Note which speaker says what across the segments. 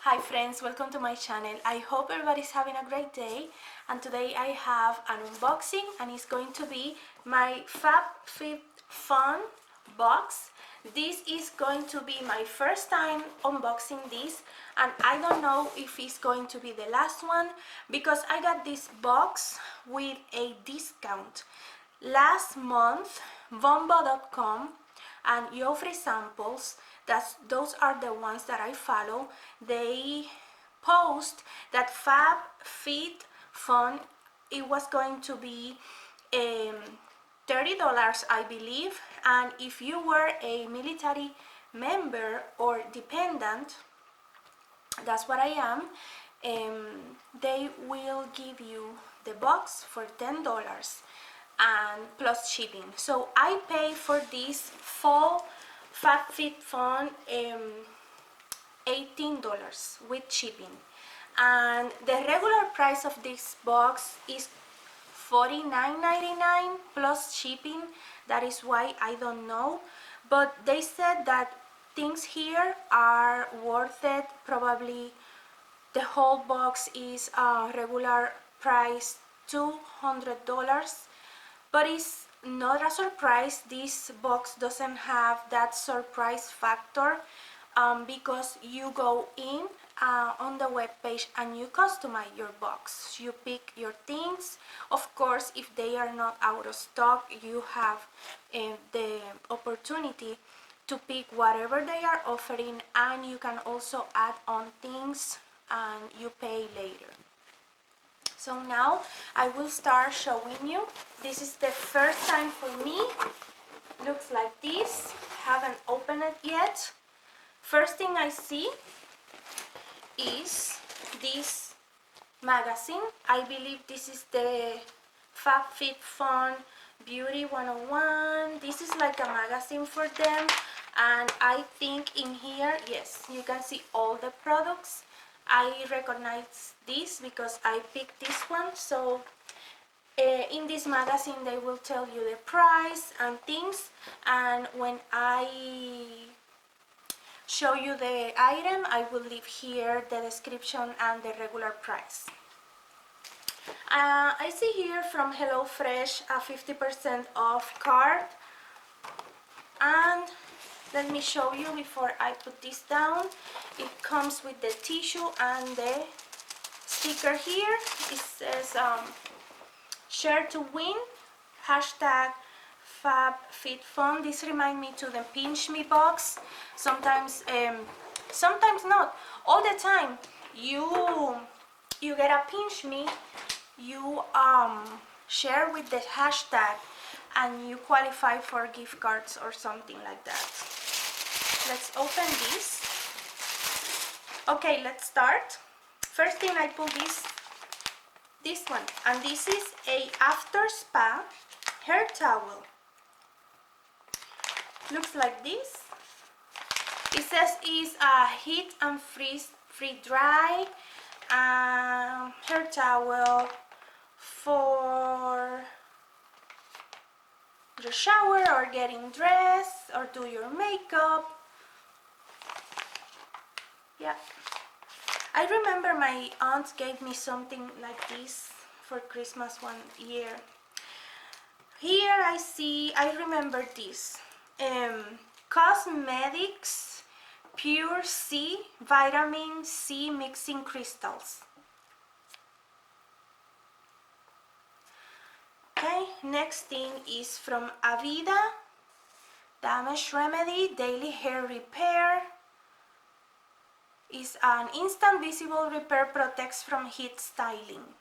Speaker 1: Hi friends, welcome to my channel. I hope everybody's having a great day, and today I have an unboxing and it's going to be my FabFitFun box. This is going to be my first time unboxing this, and I don't know if it's going to be the last one because I got this box with a discount. Last month, Vombo.com and Free Samples, those are the ones that I follow, they post that FabFitFun, it was going to be $30 I believe, and if you were a military member or dependent, that's what I am, they will give you the box for $10 and plus shipping. So I pay for this fall FabFitFun $18 with shipping, and the regular price of this box is $49.99 plus shipping. That is why I don't know, but they said that things here are worth it. Probably the whole box is regular price $200, but it's not a surprise. This box doesn't have that surprise factor because you go in on the web page and you customize your box. You pick your things. Of course, if they are not out of stock, you have the opportunity to pick whatever they are offering, and you can also add on things and you pay later. So now I will start showing you. This is the first time for me. Looks like this. Haven't opened it yet. First thing I see is this magazine. I believe this is the FabFitFun Beauty 101. This is like a magazine for them, and I think in here, yes, you can see all the products. I recognize this because I picked this one. So in this magazine they will tell you the price and things, and when I show you the item, I will leave here the description and the regular price. I see here from HelloFresh a 50% off card, and let me show you before I put this down. It comes with the tissue and the sticker here. It says share to win, hashtag FabFitFun. This reminds me to the Pinch Me box. Sometimes not, all the time you get a Pinch Me, you share with the hashtag and you qualify for gift cards or something like that. Let's open this. Okay, let's start. First thing, I pull this one, and this is a after spa hair towel. Looks like this. It says it's a heat and freeze free dry hair towel for the shower or getting dressed or do your makeup. Yeah, I remember my aunt gave me something like this for Christmas one year. Here I remember this Cosmetics Pure C Vitamin C Mixing Crystals. Okay, next thing is from Avida Damage Remedy Daily Hair Repair. Is an instant visible repair, protects from heat styling.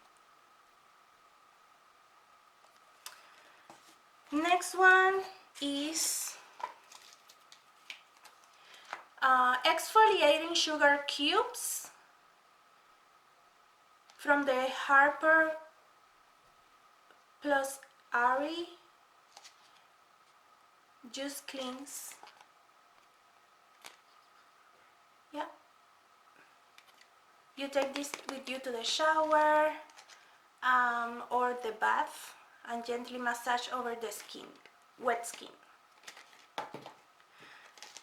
Speaker 1: Next one is exfoliating sugar cubes from the Harper Plus Ari Juice Cleans. Yeah, you take this with you to the shower or the bath and gently massage over the skin, wet skin.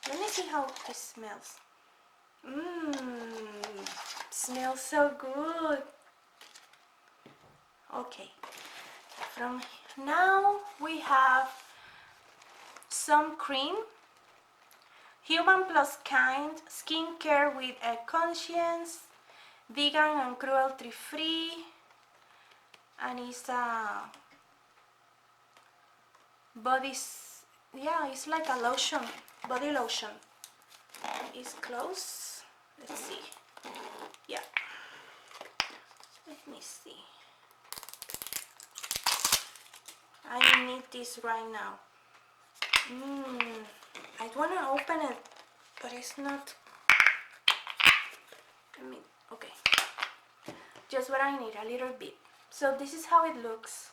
Speaker 1: Let me see how it smells. smells so good. Okay, from now we have some cream. Human plus kind, skincare with a conscience, vegan and cruelty free, and it's a yeah, it's like a lotion, body lotion. It's close. Let's see. Yeah. Let me see. I need this right now. I want to open it, but it's not. Okay. Just what I need, a little bit. So this is how it looks.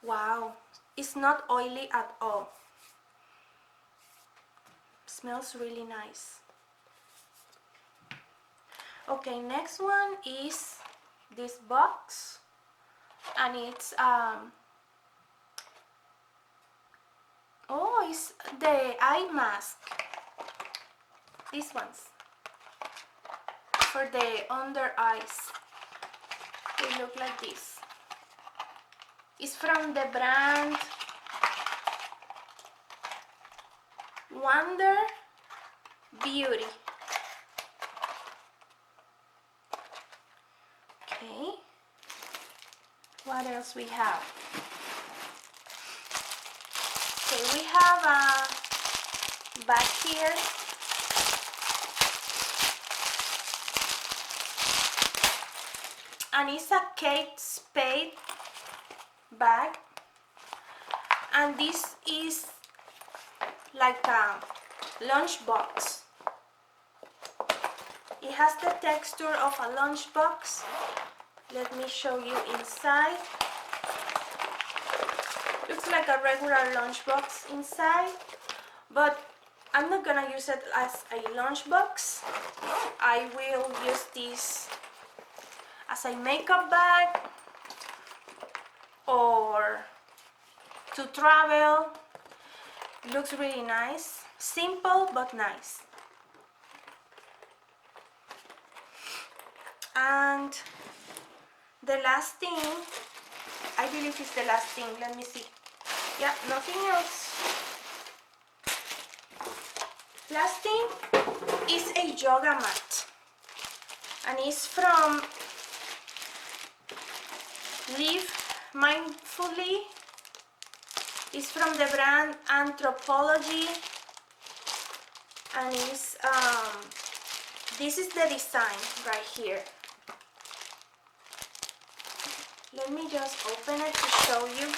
Speaker 1: Wow. It's not oily at all. Smells really nice. Okay, next one is this box, and it's oh, it's the eye mask. These ones for the under eyes. They look like this. It's from the brand Wonder Beauty. Okay, what else we have? Okay, we have a bag here. And it's a Kate Spade bag. And this is like a lunchbox. It has the texture of a lunchbox. Let me show you inside. Looks like a regular lunchbox inside, but I'm not gonna use it as a lunchbox. I will use this as a makeup bag or to travel. Looks really nice. Simple but nice. And the last thing, I believe it's the last thing. Let me see. Yeah, nothing else. Last thing is a yoga mat. And it's from Live Mindfully. It's from the brand Anthropology. And it's this is the design right here. Let me just open it to show you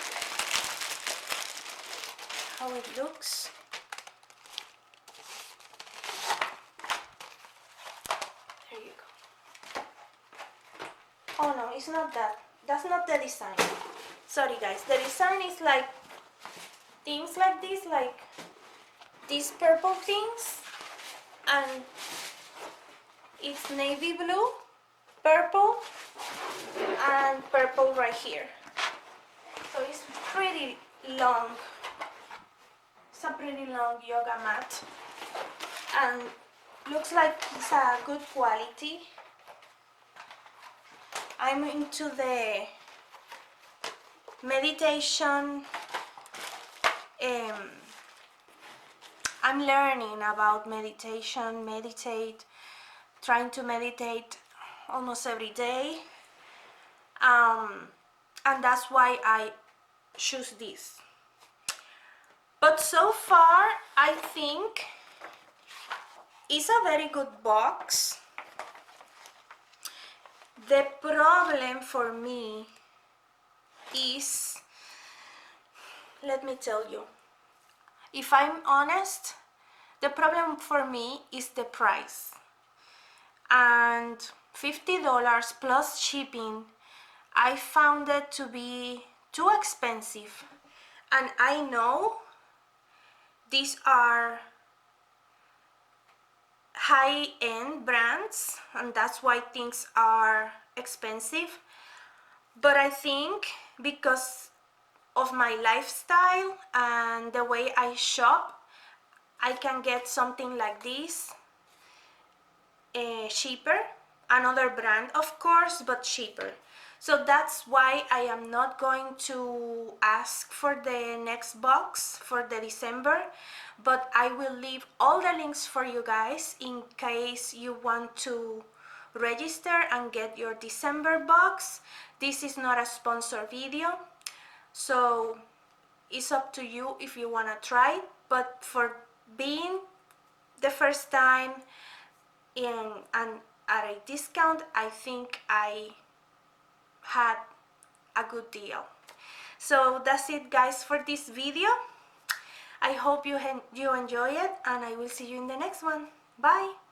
Speaker 1: how it looks. There you go. Oh no, it's not that. That's not the design. Sorry guys, the design is like things like this, like these purple things, and it's navy blue, purple, and purple right here. So it's pretty long. It's a pretty long yoga mat, and looks like it's a good quality. I'm into the meditation. I'm learning about meditation, trying to meditate almost every day. And that's why I choose this. But so far, I think it's a very good box. The problem for me is, let me tell you, if I'm honest, the problem for me is the price. And $50 plus shipping, I found it to be too expensive. And I know these are high-end brands, and that's why things are expensive. But I think because of my lifestyle and the way I shop, I can get something like this cheaper, another brand of course, but cheaper. So that's why I am not going to ask for the next box for the December, but I will leave all the links for you guys in case you want to register and get your December box. This is not a sponsored video, so it's up to you if you want to try, but for being the first time in and at a discount, I think I had a good deal. So that's it guys for this video. I hope you enjoy it, and I will see you in the next one. Bye.